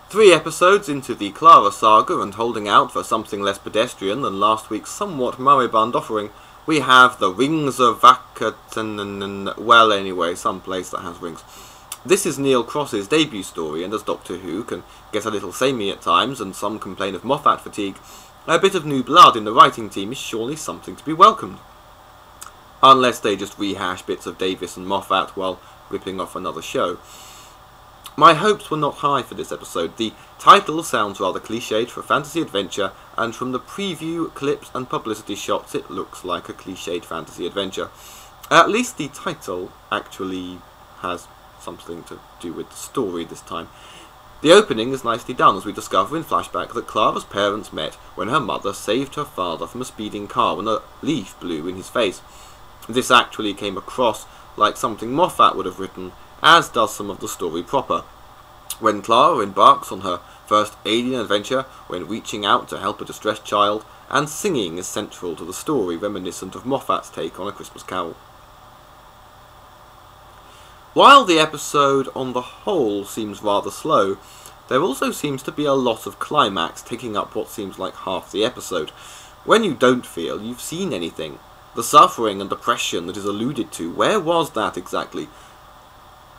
3 episodes into the Clara saga and holding out for something less pedestrian than last week's somewhat moribund offering, we have the Rings of Akhaten, well anyway, some place that has rings. This is Neil Cross's debut story, and as Doctor Who can get a little samey at times and some complain of Moffat fatigue, a bit of new blood in the writing team is surely something to be welcomed. Unless they just rehash bits of Davis and Moffat while ripping off another show. My hopes were not high for this episode. The title sounds rather cliched for a fantasy adventure, and from the preview, clips and publicity shots it looks like a cliched fantasy adventure. At least the title actually has something to do with the story this time. The opening is nicely done as we discover in flashback that Clara's parents met when her mother saved her father from a speeding car when a leaf blew in his face. This actually came across like something Moffat would have written, as does some of the story proper. When Clara embarks on her first alien adventure, when reaching out to help a distressed child, and singing is central to the story, reminiscent of Moffat's take on A Christmas Carol. While the episode on the whole seems rather slow, there also seems to be a lot of climax taking up what seems like half the episode, when you don't feel you've seen anything. The suffering and depression that is alluded to, where was that exactly?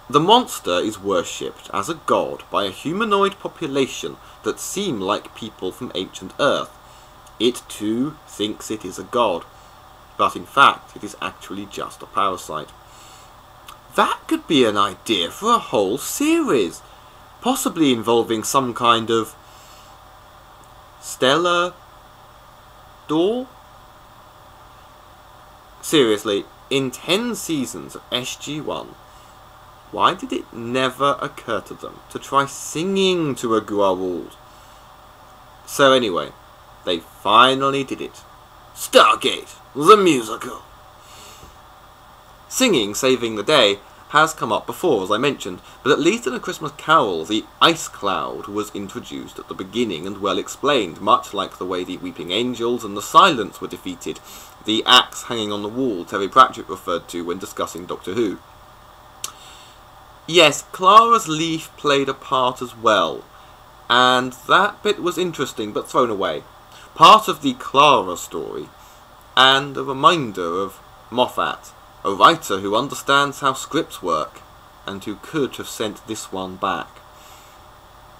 The monster is worshipped as a god by a humanoid population that seem like people from ancient Earth. It too thinks it is a god, but in fact it is actually just a parasite. That could be an idea for a whole series, possibly involving some kind of stellar door? Seriously, in 10 seasons of SG1, why did it never occur to them to try singing to a Gua'uld? So anyway, they finally did it. Stargate, the musical. Singing saving the day has come up before, as I mentioned, but at least in A Christmas Carol, the ice cloud was introduced at the beginning and well explained, much like the way the weeping angels and the silence were defeated, the axe hanging on the wall Terry Pratchett referred to when discussing Doctor Who. Yes, Clara's leaf played a part as well, and that bit was interesting but thrown away. Part of the Clara story, and a reminder of Moffat, a writer who understands how scripts work, and who could have sent this one back.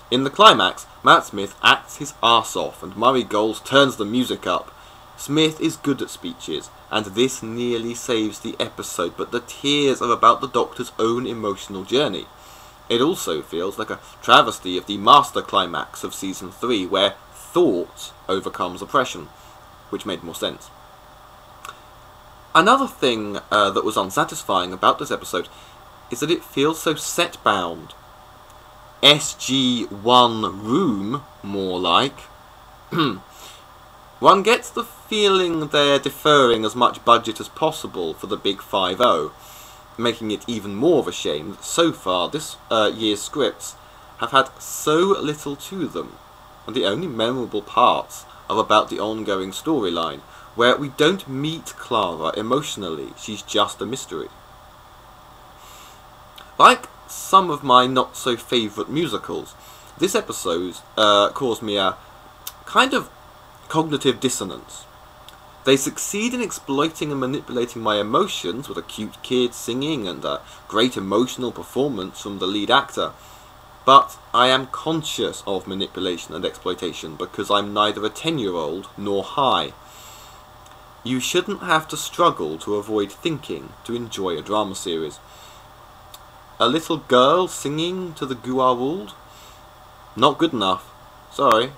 In the climax, Matt Smith acts his arse off, and Murray Goals turns the music up. Smith is good at speeches, and this nearly saves the episode, but the tears are about the Doctor's own emotional journey. It also feels like a travesty of the master climax of Season 3, where thought overcomes oppression, which made more sense. Another thing that was unsatisfying about this episode is that it feels so set-bound. SG1 room, more like. One gets the feeling they're deferring as much budget as possible for the Big 5-0, making it even more of a shame that so far this year's scripts have had so little to them, and the only memorable parts are about the ongoing storyline, where we don't meet Clara emotionally, she's just a mystery. Like some of my not-so-favourite musicals, this episode caused me a kind of cognitive dissonance. They succeed in exploiting and manipulating my emotions with a cute kid singing and a great emotional performance from the lead actor, but I am conscious of manipulation and exploitation because I'm neither a 10-year-old nor high. You shouldn't have to struggle to avoid thinking to enjoy a drama series. A little girl singing to the Gua'uld? Not good enough. Sorry.